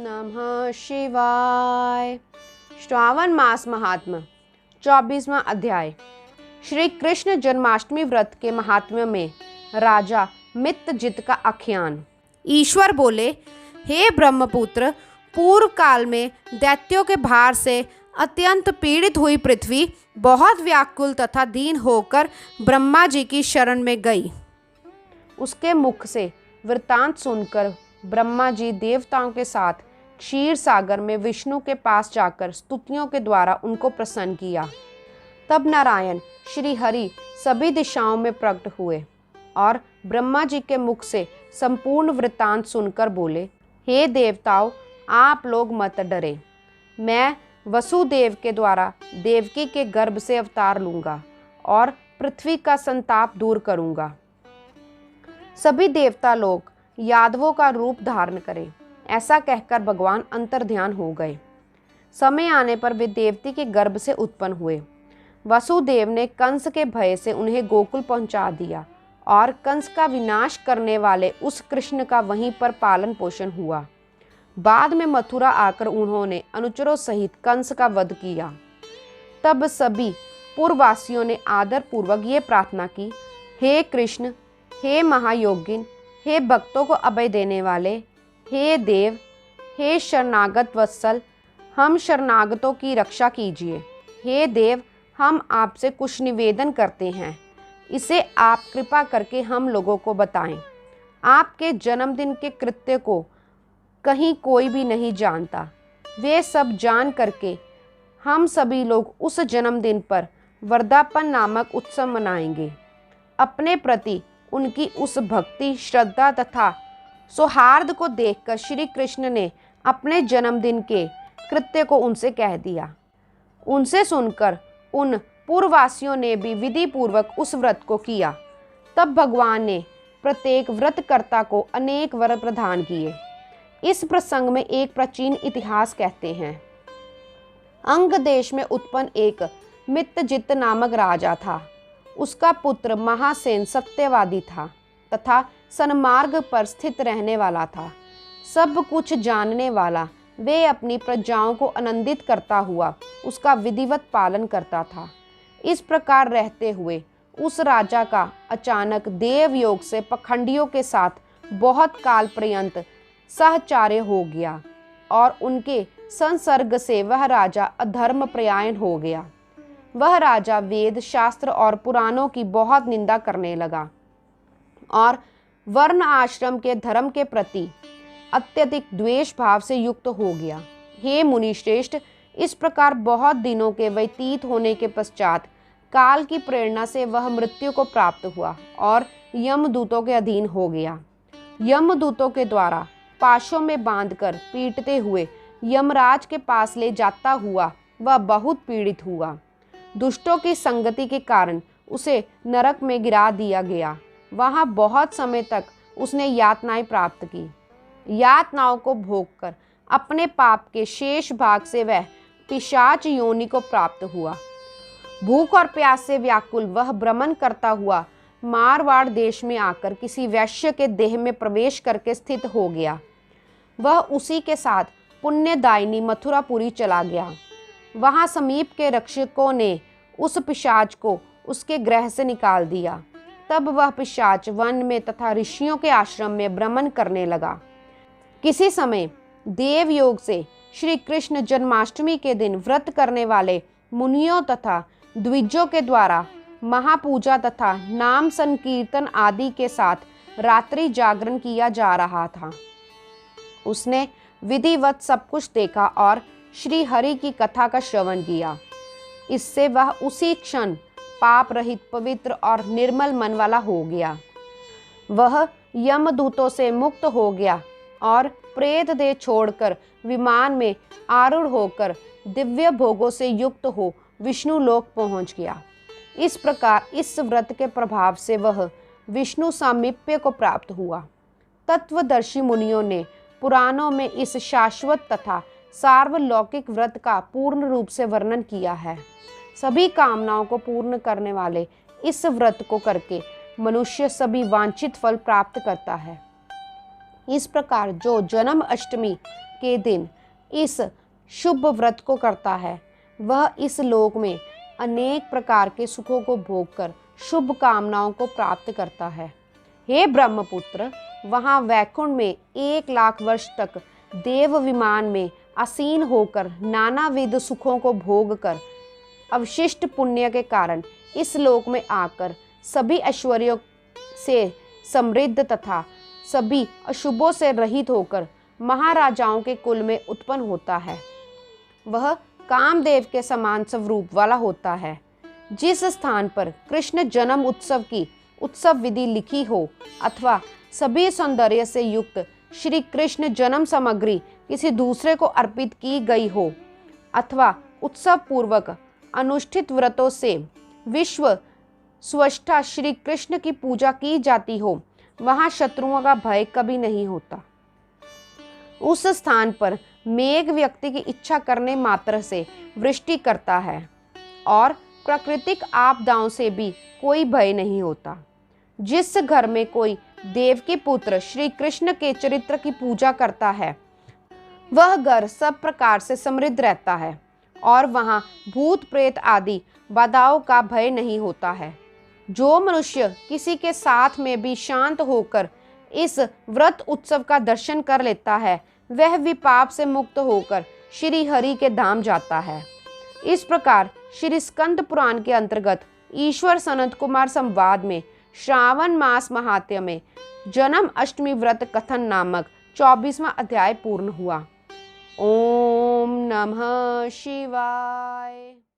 नमः शिवाय। श्रावण मास महात्म्य 24वां अध्याय। श्री कृष्ण जन्माष्टमी व्रत के महात्म्य में राजा मित्रजित का आख्यान। ईश्वर बोले, हे ब्रह्मपुत्र, पूर्व काल में दैत्यों के भार से अत्यंत पीड़ित हुई पृथ्वी बहुत व्याकुल तथा दीन होकर ब्रह्मा जी की शरण में गई। उसके मुख से वृतांत सुनकर ब्रह्मा जी देवताओं के साथ क्षीर सागर में विष्णु के पास जाकर स्तुतियों के द्वारा उनको प्रसन्न किया। तब नारायण श्री हरि सभी दिशाओं में प्रकट हुए और ब्रह्मा जी के मुख से संपूर्ण वृतांत सुनकर बोले, हे देवताओं, आप लोग मत डरे। मैं वसुदेव के द्वारा देवकी के गर्भ से अवतार लूंगा और पृथ्वी का संताप दूर करूंगा। सभी देवता लोग यादवों का रूप धारण करें, ऐसा कहकर भगवान अंतर्ध्यान हो गए। समय आने पर वे देवती के गर्भ से उत्पन्न हुए। वसुदेव ने कंस के भय से उन्हें गोकुल पहुंचा दिया और कंस का विनाश करने वाले उस कृष्ण का वहीं पर पालन पोषण हुआ। बाद में मथुरा आकर उन्होंने अनुचरों सहित कंस का वध किया। तब सभी पूर्ववासियों ने आदर पूर्वक ये प्रार्थना की, हे कृष्ण, हे महायोगिन, हे भक्तों को अभय देने वाले, हे देव, हे शरणागत वत्सल, हम शरणागतों की रक्षा कीजिए। हे देव, हम आपसे कुछ निवेदन करते हैं, इसे आप कृपा करके हम लोगों को बताएं। आपके जन्मदिन के कृत्य को कहीं कोई भी नहीं जानता। वे सब जान करके हम सभी लोग उस जन्मदिन पर वर्धापन नामक उत्सव मनाएंगे। अपने प्रति उनकी उस भक्ति, श्रद्धा तथा सौहार्द को देखकर श्री कृष्ण ने अपने जन्मदिन के कृत्य को उनसे कह दिया। उनसे सुनकर उन पूर्ववासियों ने भी विधि पूर्वक उस व्रत को किया। तब भगवान ने प्रत्येक व्रतकर्ता को अनेक वर प्रदान किए। इस प्रसंग में एक प्राचीन इतिहास कहते हैं। अंग देश में उत्पन्न एक मित्रजित नामक राजा था। उसका पुत्र महासेन सत्यवादी था तथा सन्मार्ग पर स्थित रहने वाला था। सब कुछ जानने वाला, वे अपनी प्रजाओं को आनंदित करता हुआ उसका विधिवत पालन करता था। इस प्रकार रहते हुए उस राजा का अचानक देव योग से पखंडियों के साथ बहुत काल पर्यंत सहचार्य हो गया और उनके संसर्ग से वह राजा अधर्म प्रयायन हो गया। वह राजा वेद, शास्त्र और पुराणों की बहुत निंदा करने लगा और वर्ण आश्रम के धर्म के प्रति अत्यधिक द्वेष भाव से युक्त हो गया। हे मुनिश्रेष्ठ, इस प्रकार बहुत दिनों के व्यतीत होने के पश्चात काल की प्रेरणा से वह मृत्यु को प्राप्त हुआ और यमदूतों के अधीन हो गया। यमदूतों के द्वारा पाशों में बांधकर पीटते हुए यमराज के पास ले जाता हुआ वह बहुत पीड़ित हुआ। दुष्टों की संगति के कारण उसे नरक में गिरा दिया गया। वहां बहुत समय तक उसने यातनाएं प्राप्त की। यातनाओं को भोगकर अपने पाप के शेष भाग से वह पिशाच योनि को प्राप्त हुआ। भूख और प्यास से व्याकुल वह भ्रमण करता हुआ मारवाड़ देश में आकर किसी वैश्य के देह में प्रवेश करके स्थित हो गया। वह उसी के साथ पुण्यदायिनी मथुरापुरी चला गया। वहां समीप के रक्षकों ने उस पिशाच को उसके गृह से निकाल दिया। तब वह पिशाच वन में तथा ऋषियों के आश्रम में भ्रमण करने लगा। किसी समय देव योग से श्री कृष्ण जन्माष्टमी के दिन व्रत करने वाले मुनियों तथा द्विजों के द्वारा महापूजा तथा नाम संकीर्तन आदि के साथ रात्रि जागरण किया जा रहा था। उसने विधिवत सब कुछ देखा और श्री हरि की कथा का श्रवण किया। इससे वह उसी क्षण पाप रहित, पवित्र और निर्मल मन वाला हो गया। वह यमदूतों से मुक्त हो गया और प्रेत देह छोड़कर विमान में आरूढ़ होकर दिव्य भोगों से युक्त हो विष्णु लोक पहुंच गया। इस प्रकार इस व्रत के प्रभाव से वह विष्णु सामीप्य को प्राप्त हुआ। तत्वदर्शी मुनियों ने पुराणों में इस शाश्वत तथा सार्वलौकिक व्रत का पूर्ण रूप से वर्णन किया है। सभी कामनाओं को पूर्ण करने वाले इस व्रत को करके मनुष्य सभी वांछित फल प्राप्त करता है। इस प्रकार जो जन्म अष्टमी के दिन इस शुभ व्रत को करता है वह इस लोक में अनेक प्रकार के सुखों को भोग कर शुभ कामनाओं को प्राप्त करता है। हे ब्रह्मपुत्र, वहाँ वैकुंठ में 1,00,000 वर्ष तक देव विमान में आसीन होकर नानाविध सुखों को भोग कर अवशिष्ट पुण्य के कारण इस लोक में आकर सभी ऐश्वर्यों से समृद्ध तथा सभी अशुभों से रहित होकर महाराजाओं के कुल में उत्पन्न होता है। वह कामदेव के समान स्वरूप वाला होता है। जिस स्थान पर कृष्ण जन्म उत्सव की उत्सव विधि लिखी हो अथवा सभी सौंदर्य से युक्त श्री कृष्ण जन्म सामग्री किसी दूसरे को अर्पित की गई हो अथवा उत्सव पूर्वक अनुष्ठित व्रतों से विश्व स्रष्टा श्री कृष्ण की पूजा की जाती हो, वहाँ शत्रुओं का भय कभी नहीं होता। उस स्थान पर मेघ व्यक्ति की इच्छा करने मात्र से वृष्टि करता है और प्राकृतिक आपदाओं से भी कोई भय नहीं होता। जिस घर में कोई देव के पुत्र श्री कृष्ण के चरित्र की पूजा करता है वह घर सब प्रकार से समृद्ध रहता है और वहाँ भूत प्रेत आदि बाधाओं का भय नहीं होता है। जो मनुष्य किसी के साथ में भी शांत होकर इस व्रत उत्सव का दर्शन कर लेता है वह विपाप से मुक्त होकर श्री हरि के धाम जाता है। इस प्रकार श्री स्कंद पुराण के अंतर्गत ईश्वर सनत कुमार संवाद में श्रावण मास महात्म्य में जन्म अष्टमी व्रत कथन नामक 24वां अध्याय पूर्ण हुआ। ओम नमः शिवाय।